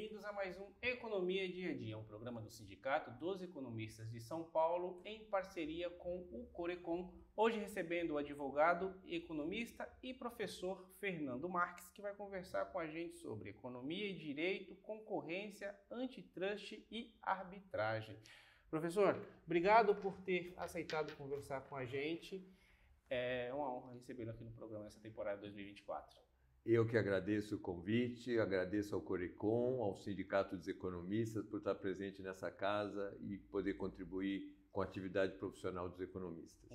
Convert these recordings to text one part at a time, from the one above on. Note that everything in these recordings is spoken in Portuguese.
bem-vindos a mais um Economia Dia a Dia, um programa do Sindicato dos Economistas de São Paulo em parceria com o Corecon. Hoje recebendo o advogado, economista e professor Fernando Marques, que vai conversar com a gente sobre economia e direito, concorrência, antitrust e arbitragem. Professor, obrigado por ter aceitado conversar com a gente. É uma honra recebê-lo aqui no programa nessa temporada 2024. Eu que agradeço o convite, agradeço ao Corecon, ao Sindicato dos Economistas por estar presente nessa casa e poder contribuir com a atividade profissional dos economistas.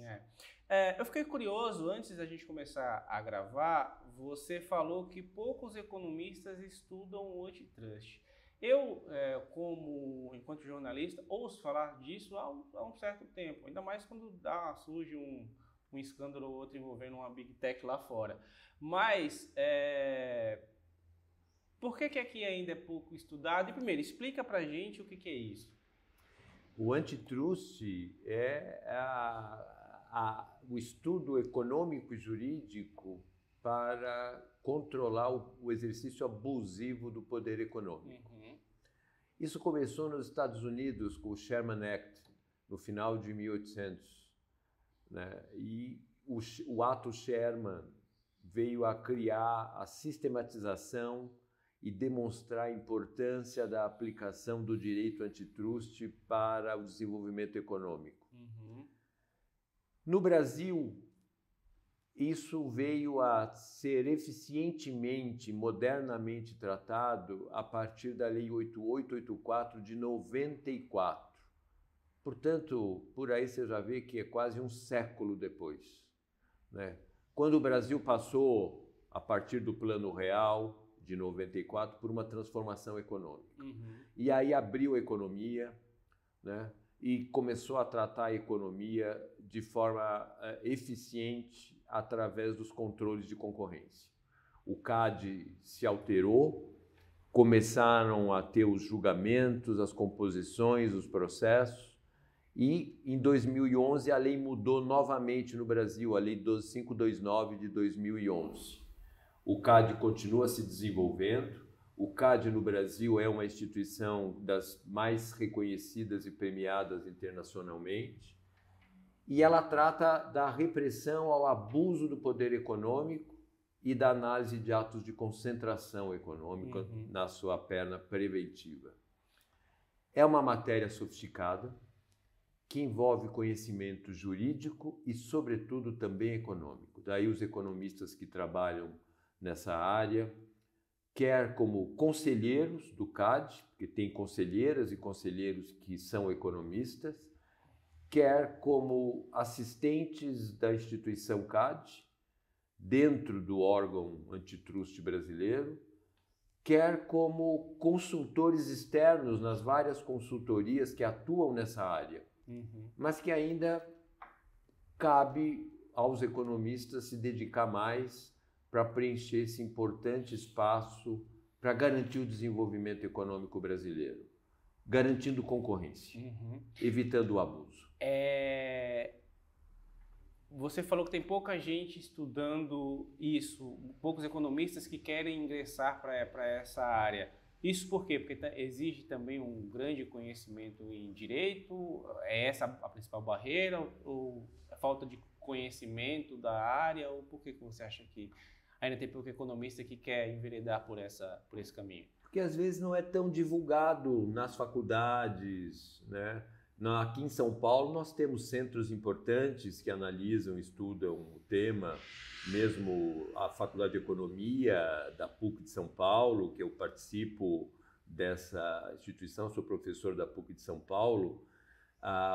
Eu fiquei curioso, antes da gente começar a gravar, você falou que poucos economistas estudam o antitrust. Eu, enquanto jornalista, ouço falar disso há um certo tempo, ainda mais quando surge um escândalo ou outro envolvendo uma Big Tech lá fora. Mas, por que aqui ainda é pouco estudado? E primeiro, explica pra gente o que é isso. O antitrust é o estudo econômico e jurídico para controlar o exercício abusivo do poder econômico. Isso começou nos Estados Unidos com o Sherman Act, no final de 1800. Né? E o ato Sherman veio a criar a sistematização e demonstrar a importância da aplicação do direito antitrust para o desenvolvimento econômico. No Brasil, isso veio a ser eficientemente, modernamente tratado a partir da Lei 8884 de 94. Portanto, por aí você já vê que é quase um século depois, né? Quando o Brasil passou, a partir do Plano Real de 94, por uma transformação econômica. E aí abriu a economia, né? E começou a tratar a economia de forma eficiente através dos controles de concorrência. O CAD se alterou, começaram a ter os julgamentos, as composições, os processos. E, em 2011, a lei mudou novamente no Brasil, a Lei 12529 de 2011. O CAD continua se desenvolvendo. O CAD no Brasil é uma instituição das mais reconhecidas e premiadas internacionalmente. E ela trata da repressão ao abuso do poder econômico e da análise de atos de concentração econômica na sua perna preventiva. É uma matéria sofisticada, que envolve conhecimento jurídico e, sobretudo, também econômico. Daí os economistas que trabalham nessa área, quer como conselheiros do CAD, porque tem conselheiras e conselheiros que são economistas, quer como assistentes da instituição CAD, dentro do órgão antitrust brasileiro, quer como consultores externos nas várias consultorias que atuam nessa área. Mas que ainda cabe aos economistas se dedicar mais para preencher esse importante espaço para garantir o desenvolvimento econômico brasileiro, garantindo concorrência, evitando o abuso. Você falou que tem pouca gente estudando isso, poucos economistas que querem ingressar para essa área. Isso por quê? Porque exige também um grande conhecimento em direito? É essa a principal barreira? Ou a falta de conhecimento da área? Ou por que você acha que ainda tem pouco economista que quer enveredar por esse caminho? Porque às vezes não é tão divulgado nas faculdades, né? Aqui em São Paulo nós temos centros importantes que analisam, estudam o tema, mesmo a Faculdade de Economia da PUC de São Paulo, que eu participo dessa instituição, sou professor da PUC de São Paulo,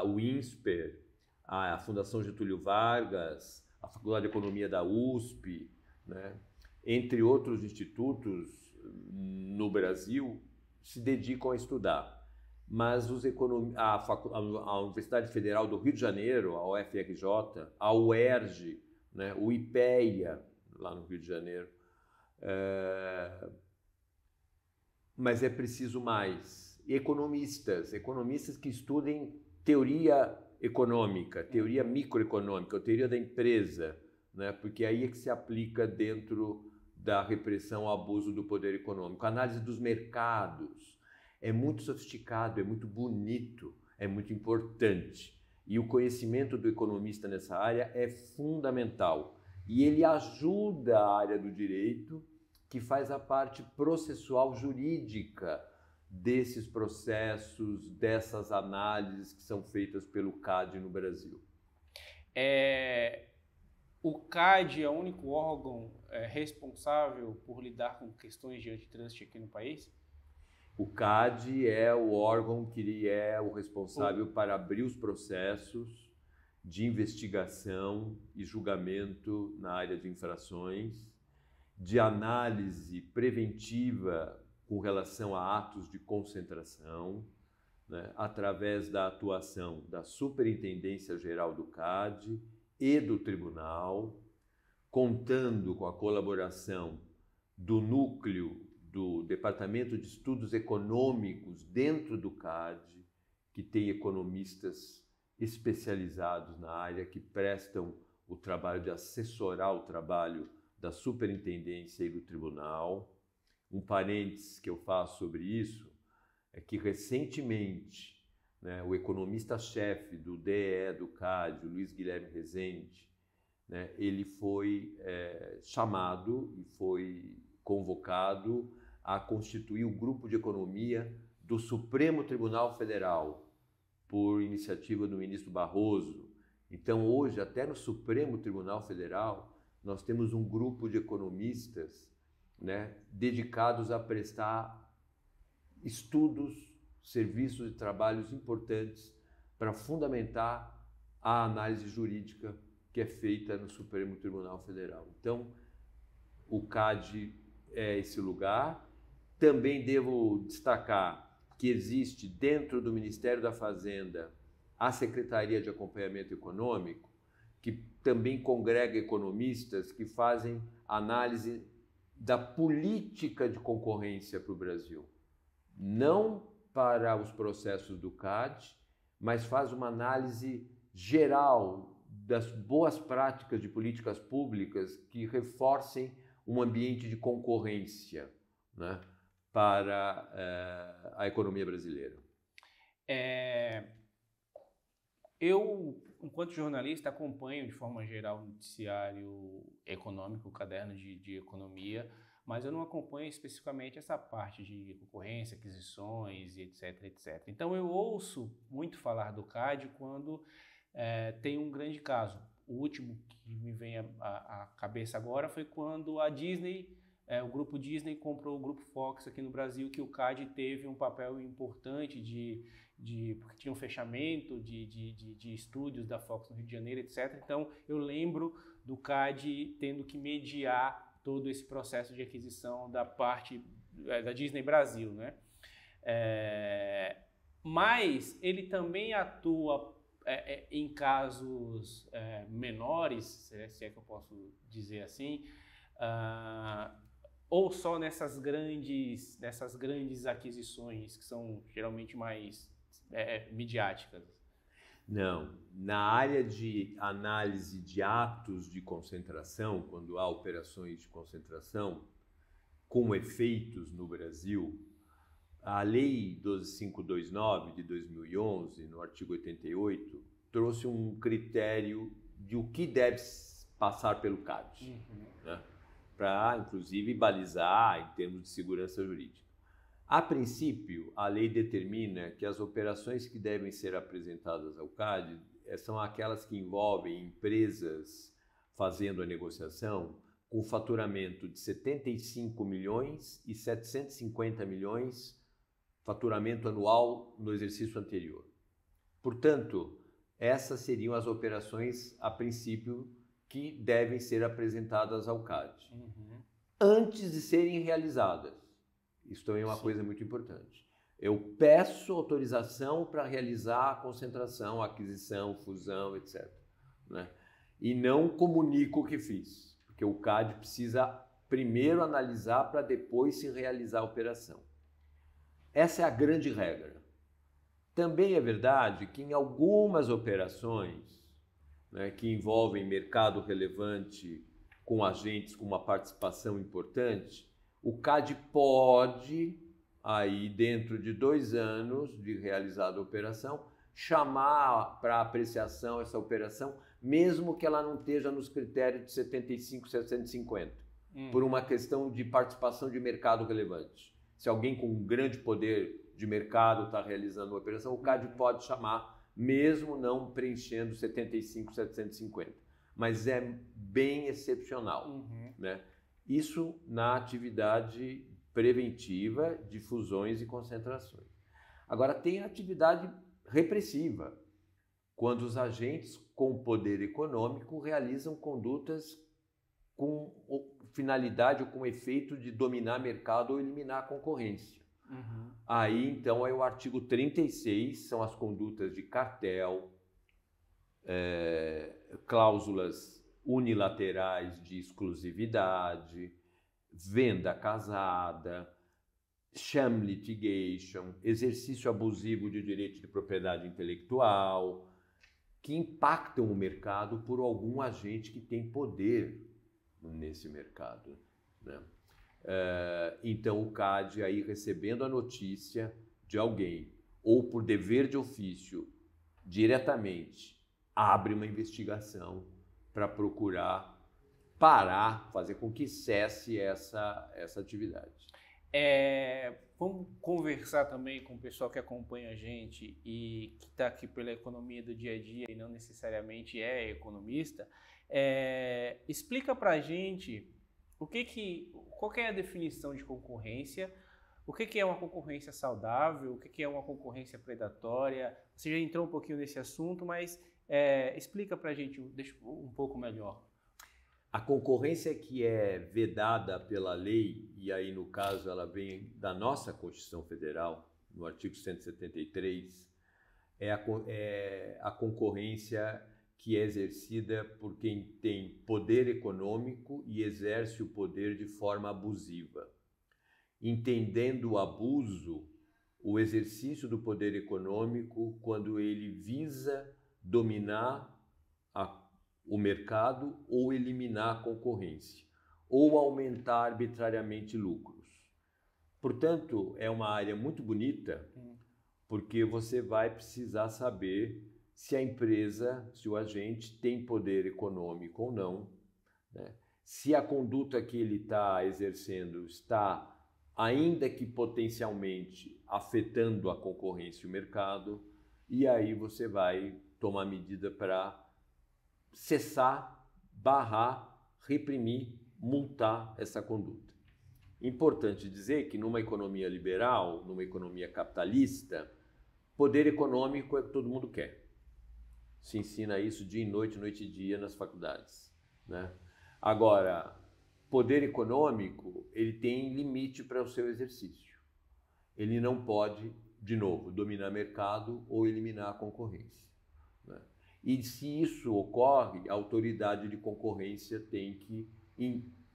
o INSPER, a Fundação Getúlio Vargas, a Faculdade de Economia da USP, né? Entre outros institutos no Brasil, se dedicam a estudar. Mas a Universidade Federal do Rio de Janeiro, a UFRJ, a UERJ, né, o IPEA, lá no Rio de Janeiro. Mas é preciso mais. Economistas que estudem teoria econômica, teoria microeconômica, teoria da empresa, né, porque aí é que se aplica dentro da repressão ao abuso do poder econômico. A análise dos mercados é muito sofisticado, é muito bonito, é muito importante. E o conhecimento do economista nessa área é fundamental. E ele ajuda a área do direito, que faz a parte processual jurídica desses processos, dessas análises que são feitas pelo CAD no Brasil. O CAD é o único órgão responsável por lidar com questões de antitrust aqui no país? O CAD é o órgão que é o responsável para abrir os processos de investigação e julgamento na área de infrações, de análise preventiva com relação a atos de concentração, né, através da atuação da Superintendência Geral do CAD e do Tribunal, contando com a colaboração do núcleo do Departamento de Estudos Econômicos dentro do CAD, que tem economistas especializados na área, que prestam o trabalho de assessorar o trabalho da Superintendência e do Tribunal. Um parênteses que eu faço sobre isso é que recentemente, né, o economista-chefe do DEE do CAD, o Luiz Guilherme Rezende, né, ele foi chamado e foi convocado a constituir o grupo de economia do Supremo Tribunal Federal, por iniciativa do ministro Barroso. Então, hoje, até no Supremo Tribunal Federal, nós temos um grupo de economistas, né, dedicados a prestar estudos, serviços e trabalhos importantes para fundamentar a análise jurídica que é feita no Supremo Tribunal Federal. Então, o CAD é esse lugar. Também devo destacar que existe dentro do Ministério da Fazenda a Secretaria de Acompanhamento Econômico, que também congrega economistas que fazem análise da política de concorrência para o Brasil. Não para os processos do CAD, mas faz uma análise geral das boas práticas de políticas públicas que reforcem um ambiente de concorrência, né, para a economia brasileira. Eu, enquanto jornalista, acompanho de forma geral o noticiário econômico, o caderno de economia, mas eu não acompanho especificamente essa parte de concorrência, aquisições, etc, etc. Então eu ouço muito falar do CAD quando tem um grande caso. O último que me vem à cabeça agora foi quando a Disney, o grupo Disney comprou o grupo Fox aqui no Brasil, que o CAD teve um papel importante porque tinha um fechamento de estúdios da Fox no Rio de Janeiro, etc. Então, eu lembro do CAD tendo que mediar todo esse processo de aquisição da parte da Disney Brasil, né? Mas ele também atua em casos menores, se é que eu posso dizer assim, ou só nessas grandes aquisições que são geralmente mais midiáticas? Não. Na área de análise de atos de concentração, quando há operações de concentração com efeitos no Brasil, a Lei 12529 de 2011, no artigo 88, trouxe um critério de o que deve passar pelo CAD, né, para, inclusive, balizar em termos de segurança jurídica. A princípio, a lei determina que as operações que devem ser apresentadas ao CAD são aquelas que envolvem empresas fazendo a negociação com faturamento de 75 milhões e 750 milhões faturamento anual no exercício anterior. Portanto, essas seriam as operações, a princípio, que devem ser apresentadas ao CAD. Antes de serem realizadas. Isso também é uma coisa muito importante. Eu peço autorização para realizar a concentração, a aquisição, fusão, etc, né? E não comunico o que fiz, porque o CAD precisa primeiro analisar para depois se realizar a operação. Essa é a grande regra. Também é verdade que em algumas operações, né, que envolvem mercado relevante com agentes com uma participação importante, o CAD pode, aí dentro de 2 anos de realizada a operação, chamar para apreciação essa operação, mesmo que ela não esteja nos critérios de 75.750, por uma questão de participação de mercado relevante. Se alguém com um grande poder de mercado está realizando uma operação, o CAD pode chamar, mesmo não preenchendo 75.750. Mas é bem excepcional, né? Isso na atividade preventiva de fusões e concentrações. Agora, tem a atividade repressiva, quando os agentes com poder econômico realizam condutas com finalidade ou com efeito de dominar mercado ou eliminar a concorrência. Aí, então, é o artigo 36, são as condutas de cartel, cláusulas unilaterais de exclusividade, venda casada, sham litigation, exercício abusivo de direito de propriedade intelectual, que impactam o mercado por algum agente que tem poder nesse mercado, né? Então o CAD, aí recebendo a notícia de alguém, ou por dever de ofício, diretamente, abre uma investigação para procurar parar, fazer com que cesse essa atividade. Vamos conversar também com o pessoal que acompanha a gente e que está aqui pela economia do dia a dia e não necessariamente é economista. Explica para a gente qual que é a definição de concorrência, o que é uma concorrência saudável, o que é uma concorrência predatória. Você já entrou um pouquinho nesse assunto, mas explica para a gente um pouco melhor. A concorrência que é vedada pela lei, e aí no caso ela vem da nossa Constituição Federal, no artigo 173, é a concorrência que é exercida por quem tem poder econômico e exerce o poder de forma abusiva. Entendendo o abuso, o exercício do poder econômico quando ele visa dominar o mercado ou eliminar a concorrência, ou aumentar arbitrariamente lucros. Portanto, é uma área muito bonita, porque você vai precisar saber se a empresa, se o agente tem poder econômico ou não, né? Se a conduta que ele está exercendo está, ainda que potencialmente, afetando a concorrência e o mercado, e aí você vai tomar medida para cessar, barrar, reprimir, multar essa conduta. Importante dizer que numa economia liberal, numa economia capitalista, poder econômico é o que todo mundo quer. Se ensina isso dia e noite, noite e dia nas faculdades, né? Agora, poder econômico, ele tem limite para o seu exercício. Ele não pode, de novo, dominar mercado ou eliminar a concorrência, né? E se isso ocorre, a autoridade de concorrência tem que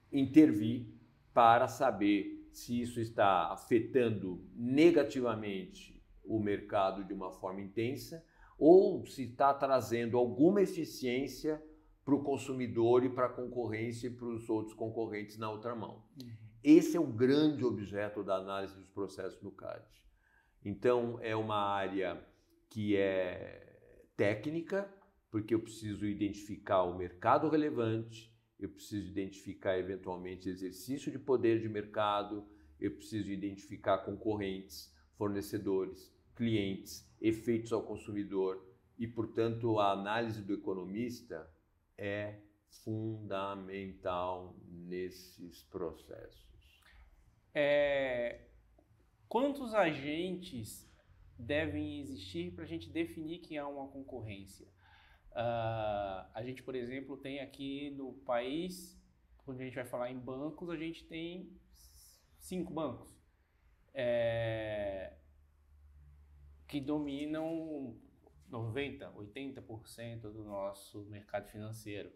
intervir para saber se isso está afetando negativamente o mercado de uma forma intensa ou se está trazendo alguma eficiência para o consumidor e para a concorrência e para os outros concorrentes na outra mão. Esse é o grande objeto da análise dos processos no CAD. Então, é uma área que é técnica, porque eu preciso identificar o mercado relevante, eu preciso identificar eventualmente exercício de poder de mercado, eu preciso identificar concorrentes, fornecedores, clientes, efeitos ao consumidor e, portanto, a análise do economista é fundamental nesses processos. Quantos agentes devem existir para a gente definir que há uma concorrência? A gente, por exemplo, tem aqui no país, quando a gente vai falar em bancos, a gente tem 5 bancos que dominam 90%, 80% do nosso mercado financeiro.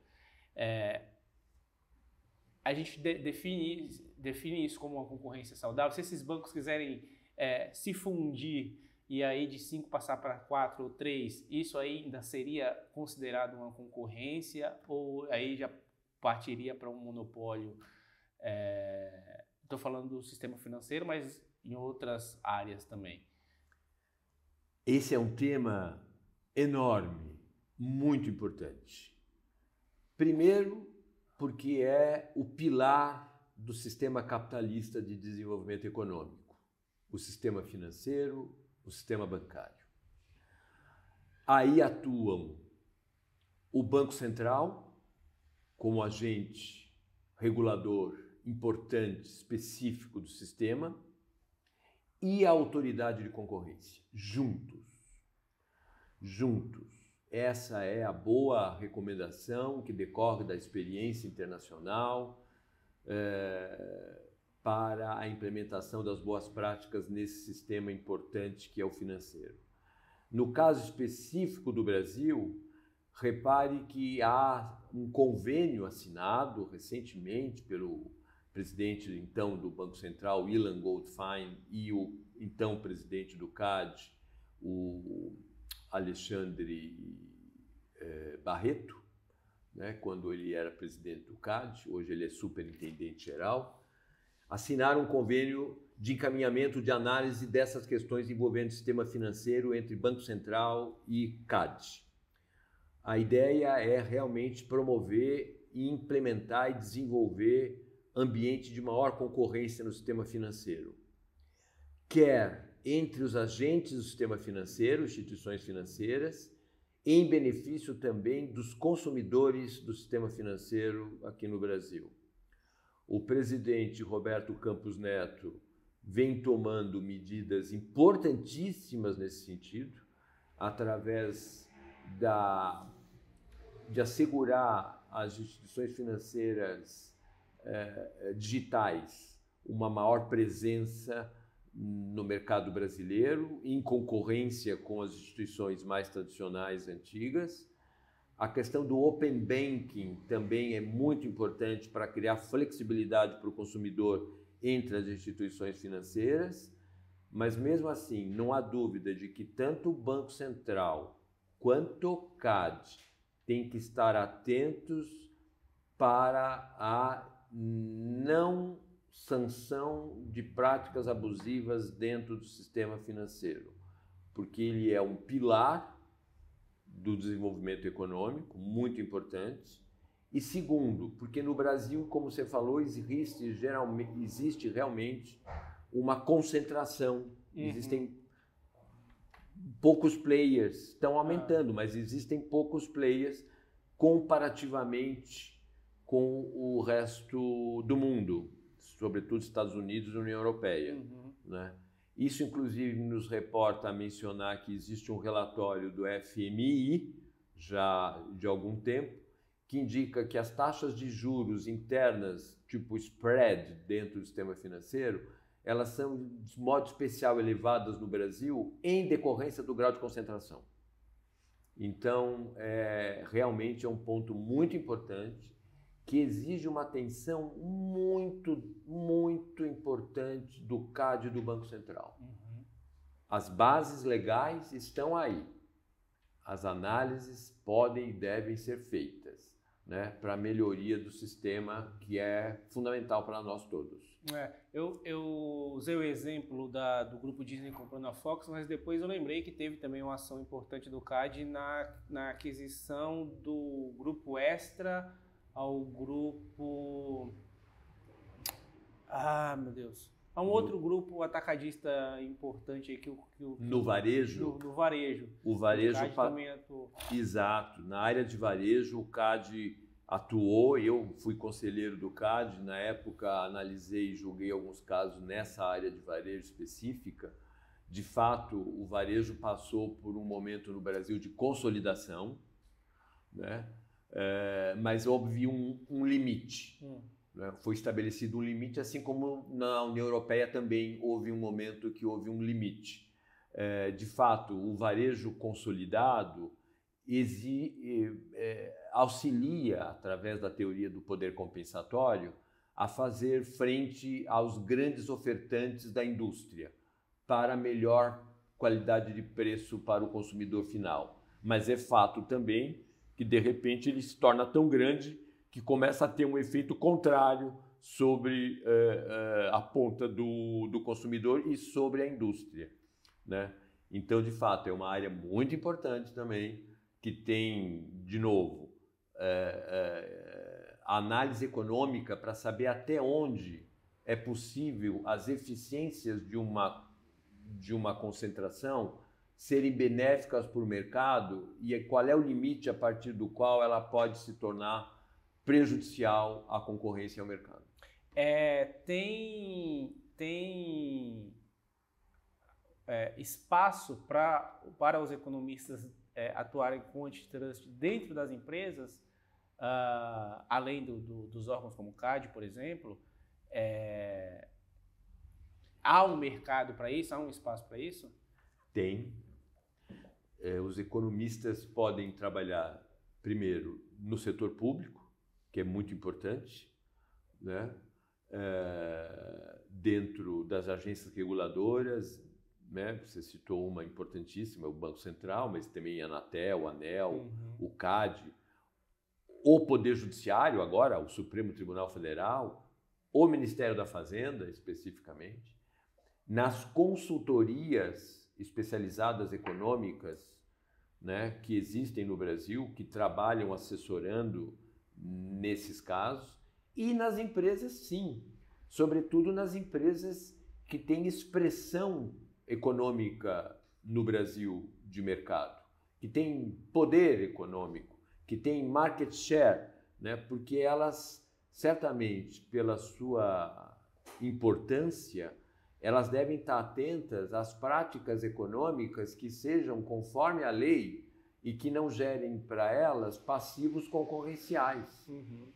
A gente define isso como uma concorrência saudável. Se esses bancos quiserem se fundir e aí de 5 passar para 4 ou 3, isso aí ainda seria considerado uma concorrência ou aí já partiria para um monopólio? Estou falando do sistema financeiro, mas em outras áreas também. Esse é um tema enorme, muito importante. Primeiro, porque é o pilar do sistema capitalista de desenvolvimento econômico, o sistema financeiro, o sistema bancário. Aí atuam o Banco Central como agente regulador importante, específico do sistema, e a autoridade de concorrência, juntos. Essa é a boa recomendação que decorre da experiência internacional para a implementação das boas práticas nesse sistema importante que é o financeiro. No caso específico do Brasil, repare que há um convênio assinado recentemente pelo presidente então do Banco Central, Ilan Goldfein, e o então presidente do CAD, o Alexandre Barreto, né, quando ele era presidente do CAD, hoje ele é superintendente geral, assinaram um convênio de encaminhamento de análise dessas questões envolvendo o sistema financeiro entre Banco Central e CAD. A ideia é realmente promover e implementar e desenvolver ambiente de maior concorrência no sistema financeiro, quer entre os agentes do sistema financeiro, instituições financeiras, em benefício também dos consumidores do sistema financeiro aqui no Brasil. O presidente Roberto Campos Neto vem tomando medidas importantíssimas nesse sentido, através de assegurar às instituições financeiras digitais uma maior presença no mercado brasileiro, em concorrência com as instituições mais tradicionais antigas. A questão do Open Banking também é muito importante para criar flexibilidade para o consumidor entre as instituições financeiras, mas mesmo assim não há dúvida de que tanto o Banco Central quanto o CAD têm que estar atentos para a não sanção de práticas abusivas dentro do sistema financeiro, porque ele é um pilar do desenvolvimento econômico, muito importante. E segundo, porque no Brasil, como você falou, existe realmente uma concentração. Existem poucos players, estão aumentando, mas existem poucos players comparativamente com o resto do mundo, sobretudo Estados Unidos e União Europeia. Né? Isso, inclusive, nos reporta a mencionar que existe um relatório do FMI, já de algum tempo, que indica que as taxas de juros internas, tipo spread dentro do sistema financeiro, elas são, de modo especial, elevadas no Brasil em decorrência do grau de concentração. Então, realmente é um ponto muito importante que exige uma atenção muito, muito importante do CAD e do Banco Central. As bases legais estão aí. As análises podem e devem ser feitas, né, para a melhoria do sistema, que é fundamental para nós todos. Eu usei o exemplo do grupo Disney comprando a Fox, mas depois eu lembrei que teve também uma ação importante do CAD na aquisição do grupo Extra ao grupo... meu Deus. Há um outro grupo atacadista importante aí no varejo? No varejo. O varejo... O CAD também atuou. Exato. Na área de varejo, o CAD atuou. Eu fui conselheiro do CAD. Na época, analisei e julguei alguns casos nessa área de varejo específica. De fato, o varejo passou por um momento no Brasil de consolidação, né? Mas houve um limite. Né? Foi estabelecido um limite, assim como na União Europeia também houve um momento que houve um limite. De fato, o varejo consolidado auxilia, através da teoria do poder compensatório, a fazer frente aos grandes ofertantes da indústria para melhor qualidade de preço para o consumidor final. Mas é fato também que, de repente, ele se torna tão grande que começa a ter um efeito contrário sobre a ponta do consumidor e sobre a indústria, né? Então, de fato, é uma área muito importante também, que tem, de novo, análise econômica para saber até onde é possível as eficiências de uma concentração serem benéficas para o mercado e qual é o limite a partir do qual ela pode se tornar prejudicial à concorrência e ao mercado. Tem espaço para os economistas atuarem com antitrust dentro das empresas, além dos órgãos como o CAD, por exemplo? Há um mercado para isso? Há um espaço para isso? Tem. Os economistas podem trabalhar, primeiro, no setor público, que é muito importante, né? Dentro das agências reguladoras, né? Você citou uma importantíssima, o Banco Central, mas também a Anatel, a ANEEL, o CAD, o Poder Judiciário agora, o Supremo Tribunal Federal, o Ministério da Fazenda, especificamente, nas consultorias especializadas econômicas, né, que existem no Brasil, que trabalham assessorando nesses casos, e nas empresas, sim, sobretudo nas empresas que têm expressão econômica no Brasil de mercado, que têm poder econômico, que têm market share, né, porque elas, certamente, pela sua importância, elas devem estar atentas às práticas econômicas que sejam conforme a lei e que não gerem para elas passivos concorrenciais.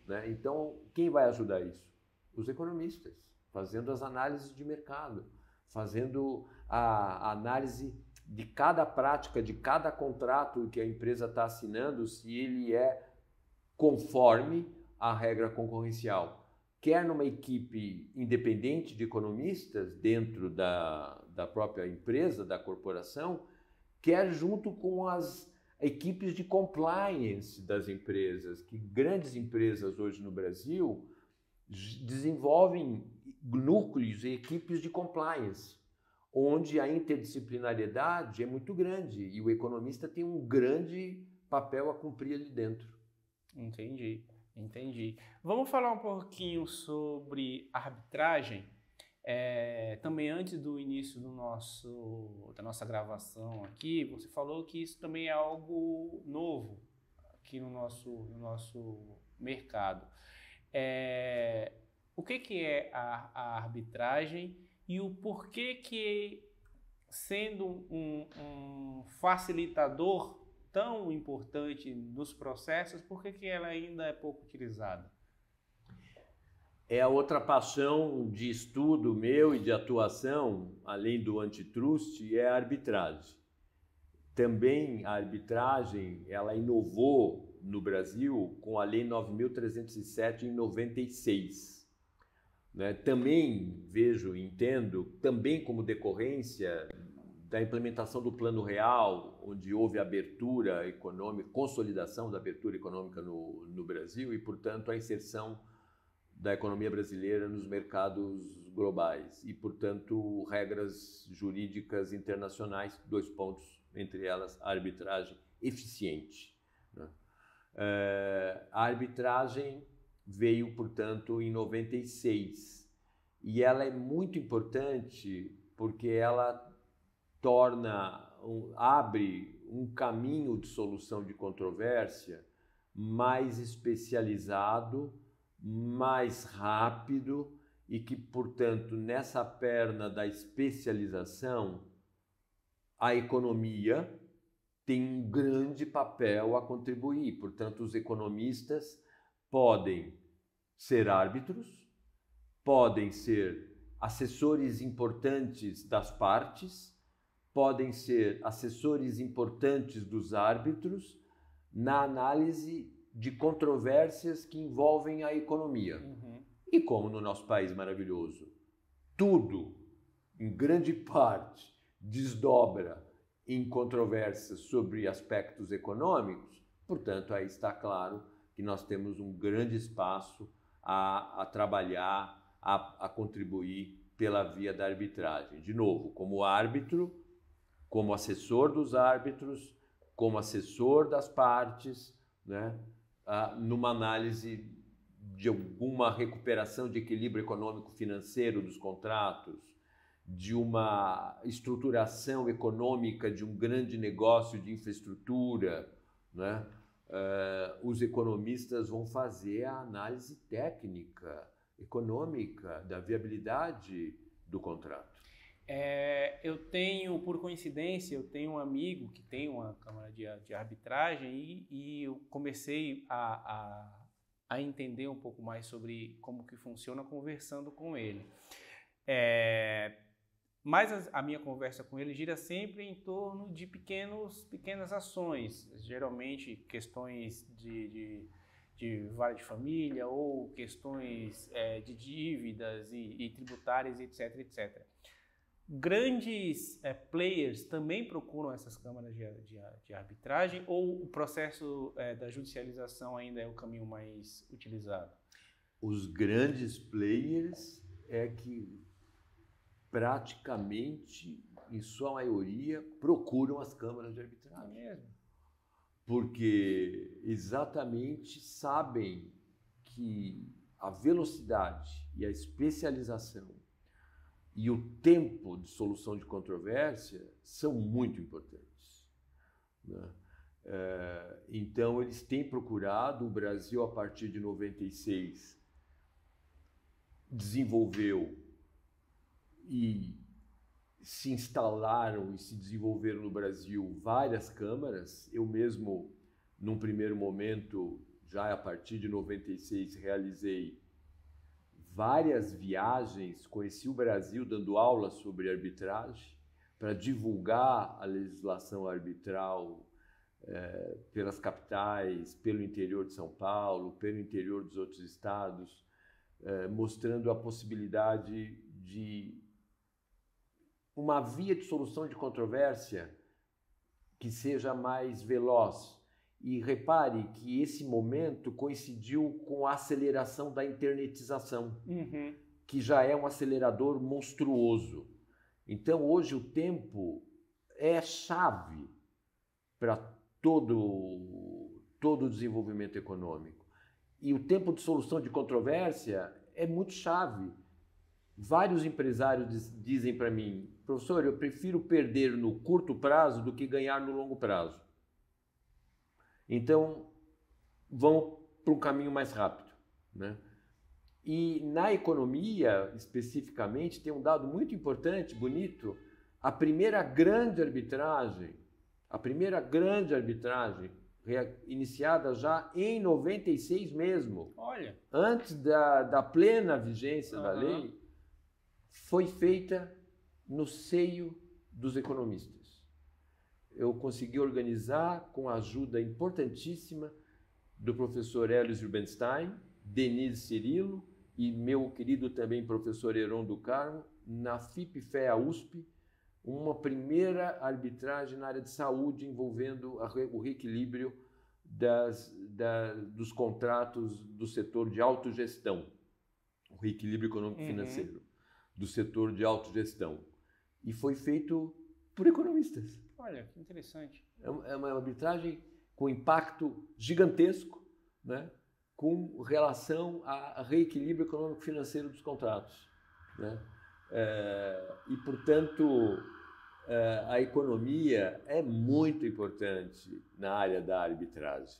Né? Então, quem vai ajudar isso? Os economistas, fazendo as análises de mercado, fazendo a análise de cada prática, de cada contrato que a empresa está assinando, se ele é conforme à regra concorrencial. Quer numa equipe independente de economistas dentro da própria empresa, da corporação, quer junto com as equipes de compliance das empresas, que grandes empresas hoje no Brasil desenvolvem núcleos e equipes de compliance, onde a interdisciplinariedade é muito grande e o economista tem um grande papel a cumprir ali dentro. Entendi. Vamos falar um pouquinho sobre arbitragem. Também antes do início da nossa gravação aqui, você falou que isso também é algo novo aqui no nosso mercado. O que é a arbitragem e o porquê que, sendo um facilitador tão importante nos processos, por que ela ainda é pouco utilizada? É a outra paixão de estudo meu e de atuação, além do antitrust, é a arbitragem. Também a arbitragem, ela inovou no Brasil com a Lei 9.307 em 96. Né? Também vejo e entendo, também como decorrência da implementação do Plano Real, onde houve abertura econômica, consolidação da abertura econômica no Brasil e, portanto, a inserção da economia brasileira nos mercados globais e, portanto, regras jurídicas internacionais, 2 pontos, entre elas a arbitragem eficiente. Né? A arbitragem veio, portanto, em 96 e ela é muito importante porque ela abre um caminho de solução de controvérsia mais especializado, mais rápido e que, portanto, nessa perna da especialização, a economia tem um grande papel a contribuir. Portanto, os economistas podem ser árbitros, podem ser assessores importantes das partes, podem ser assessores importantes dos árbitros na análise de controvérsias que envolvem a economia. E como no nosso país maravilhoso, tudo, em grande parte, desdobra em controvérsias sobre aspectos econômicos, portanto, aí está claro que nós temos um grande espaço a trabalhar, a contribuir pela via da arbitragem. De novo, como árbitro, como assessor dos árbitros, como assessor das partes, né? Numa análise de alguma recuperação de equilíbrio econômico-financeiro dos contratos, de uma estruturação econômica de um grande negócio de infraestrutura, né? Os economistas vão fazer a análise técnica, econômica, da viabilidade do contrato. Por coincidência, eu tenho um amigo que tem uma câmara de arbitragem e eu comecei a entender um pouco mais sobre como que funciona conversando com ele. Mas a minha conversa com ele gira sempre em torno de pequenas ações, geralmente questões de vara de família ou questões de dívidas e tributárias, etc, etc. Grandes players também procuram essas câmaras de arbitragem ou o processo da judicialização ainda é o caminho mais utilizado? Os grandes players que praticamente, em sua maioria, procuram as câmaras de arbitragem. É mesmo? Porque exatamente sabem que a velocidade e a especialização e o tempo de solução de controvérsia são muito importantes, né? Então, eles têm procurado, o Brasil, a partir de 96, desenvolveu e se instalaram e se desenvolveram no Brasil várias câmaras. Eu mesmo, num primeiro momento, já a partir de 96, realizei várias viagens, conheci o Brasil dando aulas sobre arbitragem para divulgar a legislação arbitral pelas capitais, pelo interior de São Paulo, pelo interior dos outros estados, mostrando a possibilidade de uma via de solução de controvérsia que seja mais veloz. E repare que esse momento coincidiu com a aceleração da internetização, que já é um acelerador monstruoso. Então, hoje, o tempo é chave para todo o desenvolvimento econômico. E o tempo de solução de controvérsia é muito chave. Vários empresários dizem para mim: professor, eu prefiro perder no curto prazo do que ganhar no longo prazo. Então, vão para um caminho mais rápido, né? E na economia, especificamente, tem um dado muito importante, bonito. A primeira grande arbitragem, iniciada já em 96 mesmo, olha, antes da plena vigência da lei, foi feita no seio dos economistas. Eu consegui organizar com a ajuda importantíssima do professor Helios Rubinstein, Denise Cirilo e meu querido também professor Heron do Carmo, na FIP-FEA USP, uma primeira arbitragem na área de saúde envolvendo o reequilíbrio dos contratos do setor de autogestão, o reequilíbrio econômico-financeiro do setor de autogestão. E foi feito por economistas. Olha, que interessante. É uma arbitragem com impacto gigantesco, né, com relação a reequilíbrio econômico-financeiro dos contratos, né? E, portanto, a economia é muito importante na área da arbitragem.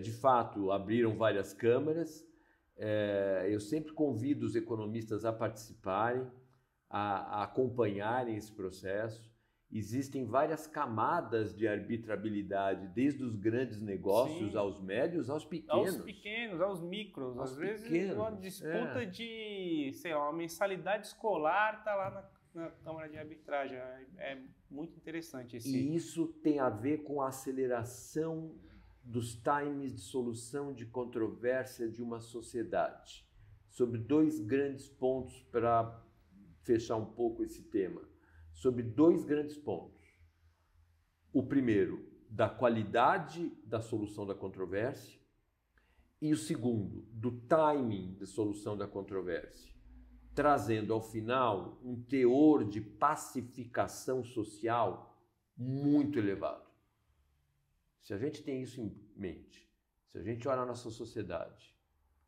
De fato, abriram várias câmaras. Eu sempre convido os economistas a participarem, a acompanharem esse processo. Existem várias camadas de arbitrabilidade, desde os grandes negócios, sim, aos médios, aos pequenos. Aos pequenos, aos micros. Às vezes, uma disputa de, sei lá, uma mensalidade escolar está lá na Câmara de Arbitragem. É muito interessante esse... E isso tem a ver com a aceleração dos times de solução de controvérsia de uma sociedade. Sobre dois grandes pontos para fechar um pouco esse tema. Sobre dois grandes pontos. O primeiro, da qualidade da solução da controvérsia, E o segundo, do timing de solução da controvérsia, trazendo ao final um teor de pacificação social muito elevado. Se a gente tem isso em mente, se a gente olha a nossa sociedade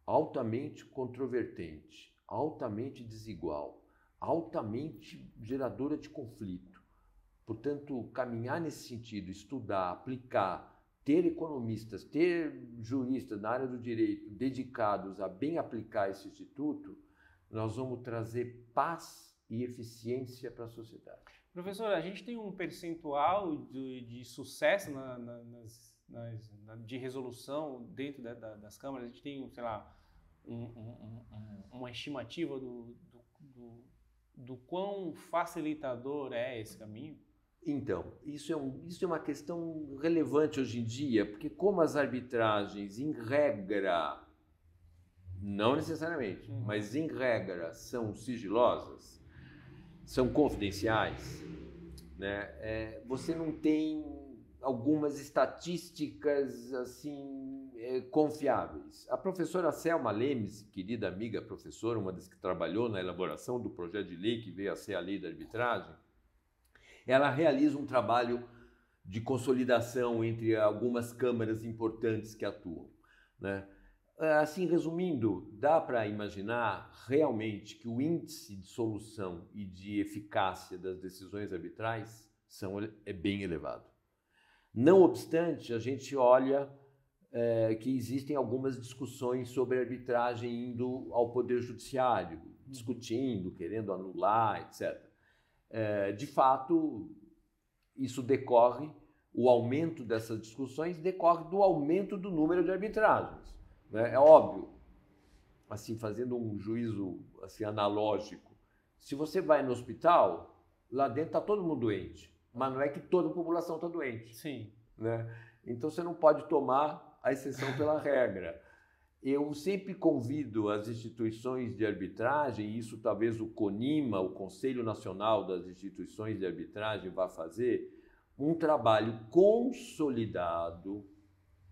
altamente controvertente, altamente desigual, altamente geradora de conflito, portanto, caminhar nesse sentido, estudar, aplicar, ter economistas, ter juristas na área do direito dedicados a bem aplicar esse instituto, nós vamos trazer paz e eficiência para a sociedade. Professor, a gente tem um percentual de sucesso de resolução dentro das câmaras? A gente tem, sei lá, uma estimativa do quão facilitador é esse caminho? Então, isso é uma questão relevante hoje em dia, porque como as arbitragens, em regra, não necessariamente, mas em regra são sigilosas, são confidenciais, né? Você não tem algumas estatísticas assim confiáveis. A professora Selma Lemes, querida amiga professora, uma das que trabalhou na elaboração do projeto de lei que veio a ser a lei da arbitragem, ela realiza um trabalho de consolidação entre algumas câmaras importantes que atuam, né? Assim, resumindo, dá para imaginar realmente que o índice de solução e de eficácia das decisões arbitrais é bem elevado. Não obstante, a gente olha que existem algumas discussões sobre arbitragem indo ao Poder Judiciário, discutindo, querendo anular, etc. De fato, o aumento dessas discussões decorre do aumento do número de arbitragens. É óbvio, assim, fazendo um juízo assim, analógico, se você vai no hospital, lá dentro está todo mundo doente, mas não é que toda a população está doente. Sim. Né? Então você não pode tomar a exceção pela regra. Eu sempre convido as instituições de arbitragem, e isso talvez o CONIMA, o Conselho Nacional das Instituições de Arbitragem, vá fazer, um trabalho consolidado,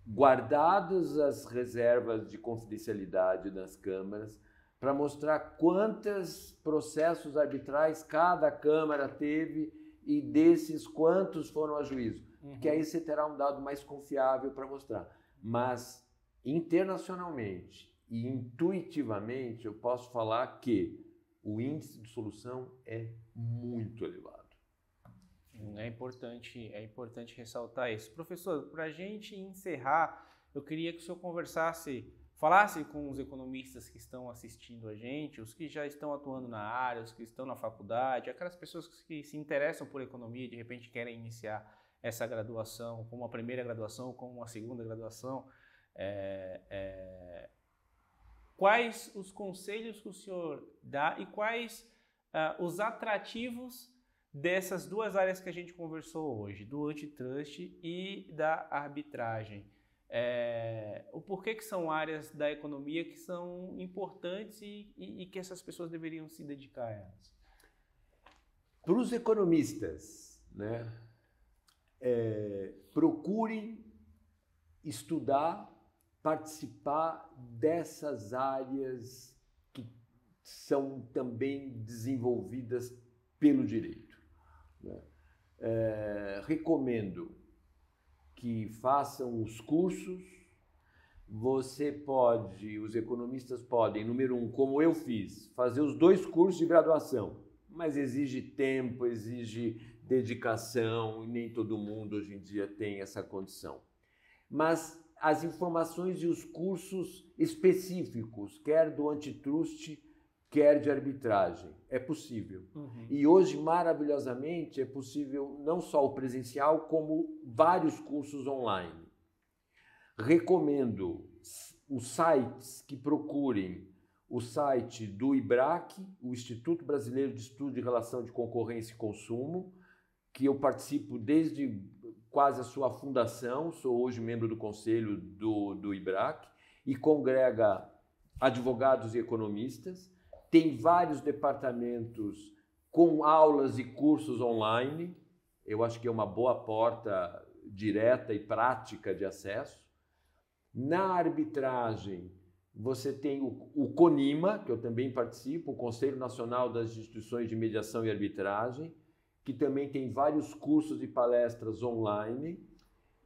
guardadas as reservas de confidencialidade das câmaras, para mostrar quantos processos arbitrais cada câmara teve e desses quantos foram a juízo. Que aí você terá um dado mais confiável para mostrar. Mas internacionalmente e intuitivamente eu posso falar que o índice de solução é muito elevado. É importante ressaltar isso. Professor, para a gente encerrar, eu queria que o senhor falasse com os economistas que estão assistindo a gente, os que já estão atuando na área, os que estão na faculdade, aquelas pessoas que se interessam por economia e de repente querem iniciar essa graduação, como a primeira graduação, como a segunda graduação. Quais os conselhos que o senhor dá e quais os atrativos dessas duas áreas que a gente conversou hoje, do antitrust e da arbitragem? O porquê que são áreas da economia que são importantes e que essas pessoas deveriam se dedicar a elas? Para os economistas, né, procurem estudar, participar dessas áreas que são também desenvolvidas pelo direito. Recomendo que façam os cursos. Os economistas podem, número 1, como eu fiz, fazer os 2 cursos de graduação, mas exige tempo, exige dedicação, e nem todo mundo hoje em dia tem essa condição. Mas as informações e os cursos específicos, quer do antitrust, quer de arbitragem, é possível. E hoje, maravilhosamente, é possível não só o presencial, como vários cursos online. Recomendo os sites que procurem o site do IBRAC, o Instituto Brasileiro de Estudo de Relação de Concorrência e Consumo, que eu participo desde quase a sua fundação, sou hoje membro do conselho do IBRAC, e congrega advogados e economistas. Tem vários departamentos com aulas e cursos online. Eu acho que é uma boa porta direta e prática de acesso. Na arbitragem, você tem o CONIMA, que eu também participo, o Conselho Nacional das Instituições de Mediação e Arbitragem, que também tem vários cursos e palestras online,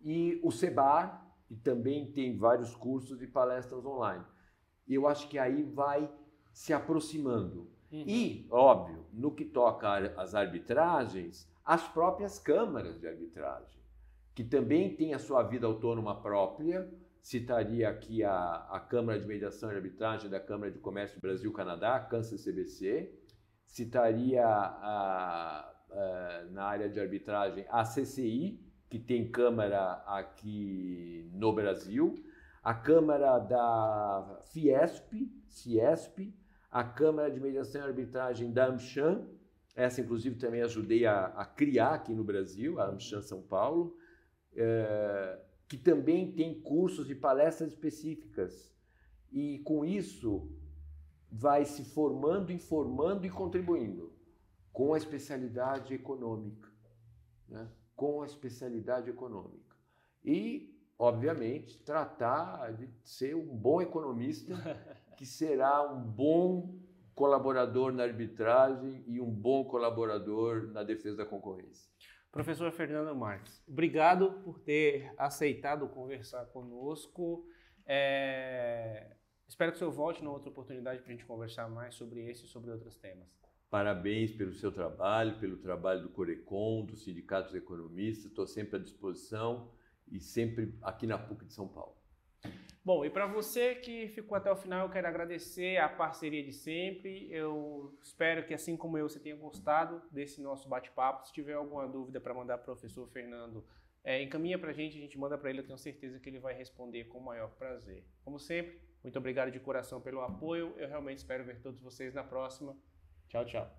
e o CEBAR, que também tem vários cursos e palestras online. Eu acho que aí vai se aproximando. E, óbvio, no que toca às arbitragens, as próprias câmaras de arbitragem, que também têm a sua vida autônoma própria. Citaria aqui a Câmara de Mediação e Arbitragem da Câmara de Comércio Brasil-Canadá, CANSA-CBC. Citaria na área de arbitragem a CCI, que tem câmara aqui no Brasil, a Câmara da Fiesp, a Câmara de Mediação e Arbitragem da AmCham, essa inclusive também ajudei a criar aqui no Brasil, a AmCham São Paulo, que também tem cursos e palestras específicas. E com isso vai se formando, informando e contribuindo com a especialidade econômica, né? Com a especialidade econômica. E, obviamente, tratar de ser um bom economista, que será um bom colaborador na arbitragem e um bom colaborador na defesa da concorrência. Professor Fernando Marques, obrigado por ter aceitado conversar conosco. Espero que o senhor volte numa outra oportunidade para a gente conversar mais sobre esse e sobre outros temas. Parabéns pelo seu trabalho, pelo trabalho do Corecon, dos sindicatos economistas. Estou sempre à disposição e sempre aqui na PUC de São Paulo. Bom, e para você que ficou até o final, eu quero agradecer a parceria de sempre. Eu espero que, assim como eu, você tenha gostado desse nosso bate-papo. Se tiver alguma dúvida para mandar para o professor Fernando, encaminha para a gente manda para ele. Eu tenho certeza que ele vai responder com o maior prazer. Como sempre, muito obrigado de coração pelo apoio. Eu realmente espero ver todos vocês na próxima. Tchau, tchau.